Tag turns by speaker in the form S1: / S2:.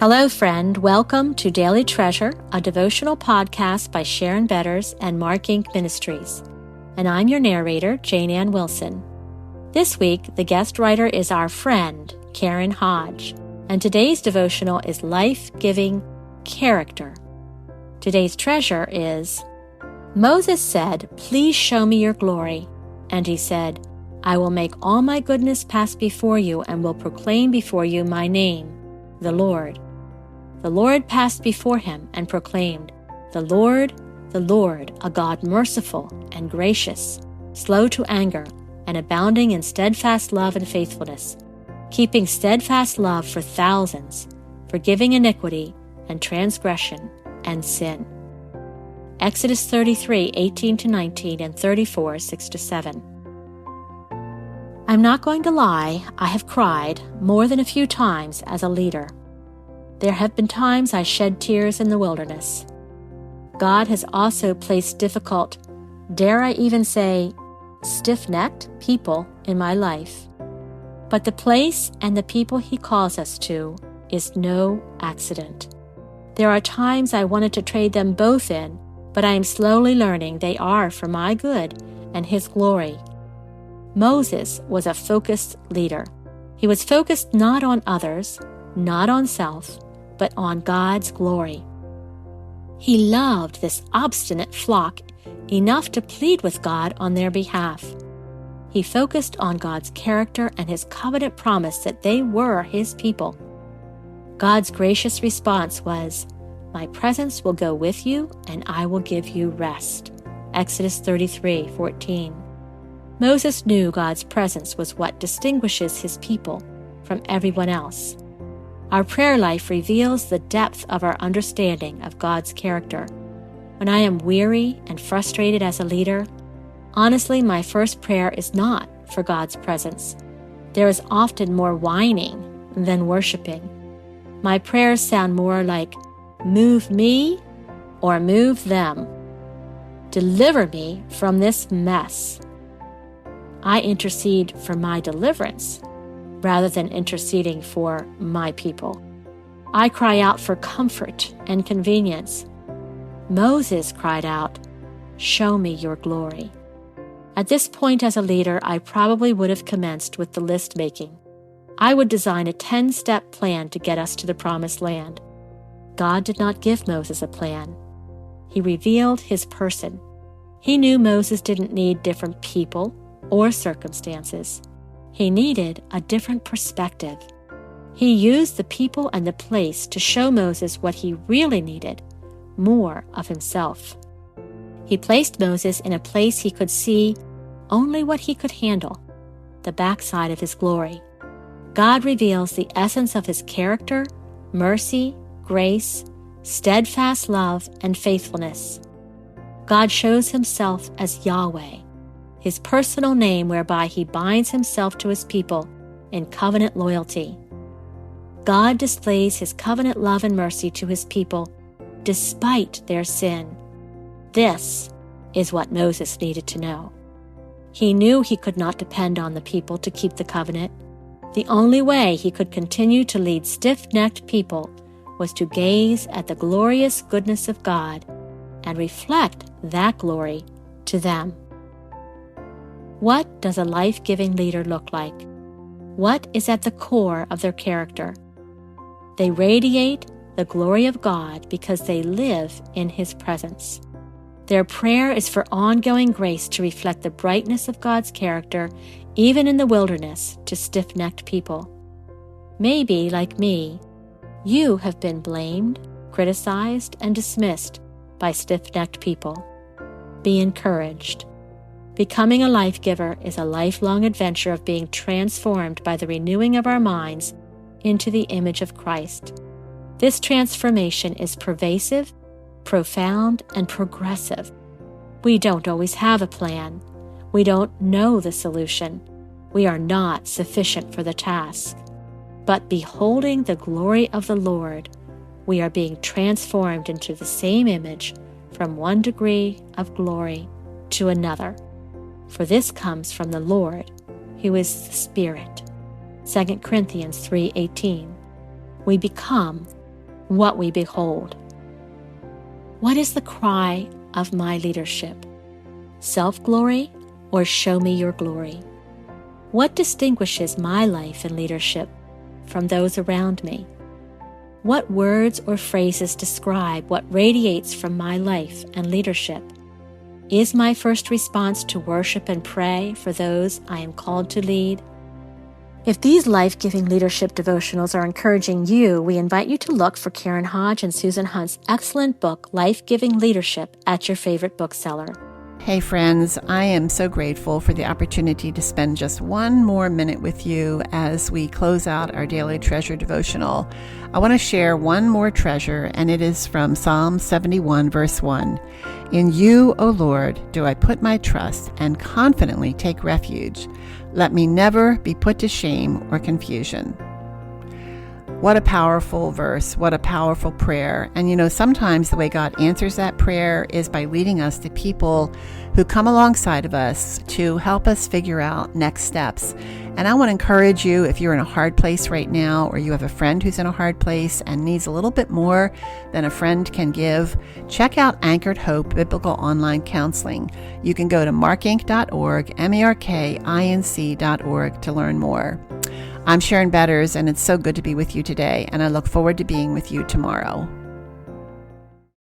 S1: Hello, friend. Welcome to Daily Treasure, a devotional podcast by Sharon Betters and Mark Inc. Ministries. And I'm your narrator, Jane Ann Wilson. This week, the guest writer is our friend, Karen Hodge, and today's devotional is Life-Giving Character. Today's treasure is, Moses said, "Please show me your glory." And he said, "I will make all my goodness pass before you and will proclaim before you my name, the Lord." The Lord passed before him and proclaimed, the Lord, a God merciful and gracious, slow to anger, and abounding in steadfast love and faithfulness, keeping steadfast love for thousands, forgiving iniquity and transgression and sin." Exodus 33:18-19 and 34:6-7. I'm not going to lie, I have cried more than a few times as a leader. There have been times I shed tears in the wilderness. God has also placed difficult, dare I even say, stiff-necked people in my life. But the place and the people He calls us to is no accident. There are times I wanted to trade them both in, but I am slowly learning they are for my good and His glory. Moses was a focused leader. He was focused not on others, not on self, but on God's glory. He loved this obstinate flock enough to plead with God on their behalf. He focused on God's character and His covenant promise that they were His people. God's gracious response was, "My presence will go with you and I will give you rest." Exodus 33:14. Moses knew God's presence was what distinguishes His people from everyone else. Our prayer life reveals the depth of our understanding of God's character. When I am weary and frustrated as a leader, honestly, my first prayer is not for God's presence. There is often more whining than worshiping. My prayers sound more like, "Move me or move them. Deliver me from this mess." I intercede for my deliverance rather than interceding for my people. I cry out for comfort and convenience. Moses cried out, "Show me your glory." At this point as a leader, I probably would have commenced with the list making. I would design a 10-step plan to get us to the promised land. God did not give Moses a plan. He revealed His person. He knew Moses didn't need different people or circumstances. He needed a different perspective. He used the people and the place to show Moses what he really needed, more of himself. He placed Moses in a place he could see only what he could handle, the backside of His glory. God reveals the essence of His character, mercy, grace, steadfast love, and faithfulness. God shows Himself as Yahweh, His personal name whereby He binds Himself to His people in covenant loyalty. God displays His covenant love and mercy to His people despite their sin. This is what Moses needed to know. He knew he could not depend on the people to keep the covenant. The only way he could continue to lead stiff-necked people was to gaze at the glorious goodness of God and reflect that glory to them. What does a life-giving leader look like? What is at the core of their character? They radiate the glory of God because they live in His presence. Their prayer is for ongoing grace to reflect the brightness of God's character, even in the wilderness, to stiff-necked people. Maybe, like me, you have been blamed, criticized, and dismissed by stiff-necked people. Be encouraged. Becoming a life-giver is a lifelong adventure of being transformed by the renewing of our minds into the image of Christ. This transformation is pervasive, profound, and progressive. We don't always have a plan. We don't know the solution. We are not sufficient for the task. But beholding the glory of the Lord, we are being transformed into the same image from one degree of glory to another. For this comes from the Lord, who is the Spirit. 2 Corinthians 3:18. We become what we behold. What is the cry of my leadership? Self-glory or show me your glory? What distinguishes my life and leadership from those around me? What words or phrases describe what radiates from my life and leadership? Is my first response to worship and pray for those I am called to lead? If these life-giving leadership devotionals are encouraging you, we invite you to look for Karen Hodge and Susan Hunt's excellent book, Life-Giving Leadership, at your favorite bookseller.
S2: Hey friends, I am so grateful for the opportunity to spend just one more minute with you as we close out our Daily Treasure devotional. I want to share one more treasure, and it is from Psalm 71, verse 1. In you, O Lord, do I put my trust and confidently take refuge. Let me never be put to shame or confusion. What a powerful verse. What a powerful prayer. And sometimes the way God answers that prayer is by leading us to people who come alongside of us to help us figure out next steps. And I want to encourage you, if you're in a hard place right now, or you have a friend who's in a hard place and needs a little bit more than a friend can give, check out Anchored Hope Biblical Online Counseling. You can go to markinc.org, markinc.org to learn more. I'm Sharon Betters, and it's so good to be with you today, and I look forward to being with you tomorrow.